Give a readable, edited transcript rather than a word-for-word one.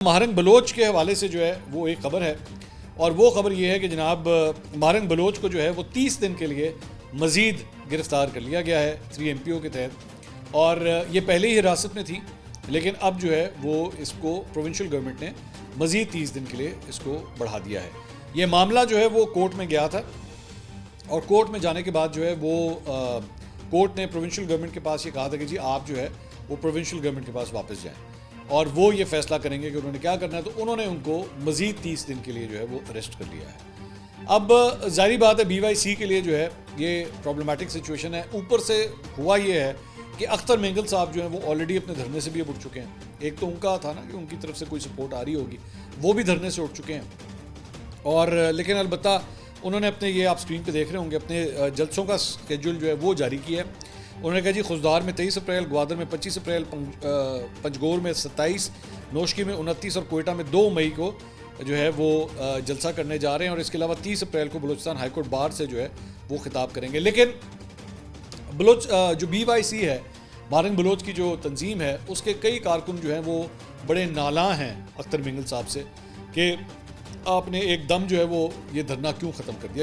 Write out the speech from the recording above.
ماہرنگ بلوچ کے حوالے سے جو ہے وہ ایک خبر ہے، اور وہ خبر یہ ہے کہ جناب ماہرنگ بلوچ کو جو ہے وہ 30 دن کے لیے مزید گرفتار کر لیا گیا ہے 3 MPO کے تحت، اور یہ پہلے ہی حراست میں تھی، لیکن اب جو ہے وہ اس کو پروونشل گورنمنٹ نے مزید 30 دن کے لیے اس کو بڑھا دیا ہے۔ یہ معاملہ جو ہے وہ کورٹ میں گیا تھا، اور کورٹ میں جانے کے بعد جو ہے وہ کورٹ نے پروونشل گورنمنٹ کے پاس یہ کہا تھا کہ جی آپ جو ہے وہ پروونشل گورنمنٹ کے پاس واپس جائیں، اور وہ یہ فیصلہ کریں گے کہ انہوں نے کیا کرنا ہے، تو انہوں نے ان کو مزید 30 دن کے لیے جو ہے وہ اریسٹ کر لیا ہے۔ اب ظاہری بات ہے BYC کے لیے جو ہے یہ پرابلمٹک سچویشن ہے۔ اوپر سے ہوا یہ ہے کہ اختر مینگل صاحب جو ہیں وہ آلریڈی اپنے دھرنے سے بھی اب اٹھ چکے ہیں۔ ایک تو ان کا تھا نا کہ ان کی طرف سے کوئی سپورٹ آ رہی ہوگی، وہ بھی دھرنے سے اٹھ چکے ہیں، اور لیکن البتہ انہوں نے اپنے یہ آپ اسکرین پہ دیکھ رہے ہوں گے اپنے جلسوں کا اسکیجول جو ہے وہ جاری کیا ہے۔ انہوں نے کہا جی خضدار میں 23 اپریل، گوادر میں 25 اپریل، پنجگور میں 27، نوشکی میں 29 اور کوئٹہ میں 2 مئی کو جو ہے وہ جلسہ کرنے جا رہے ہیں، اور اس کے علاوہ 30 اپریل کو بلوچستان ہائی کورٹ بار سے جو ہے وہ خطاب کریں گے۔ لیکن جو BYC ہے، ماہرنگ بلوچ کی جو تنظیم ہے، اس کے کئی کارکن جو ہیں وہ بڑے نالاں ہیں اختر مینگل صاحب سے کہ آپ نے ایک دم جو ہے وہ یہ دھرنا کیوں ختم کر دیا۔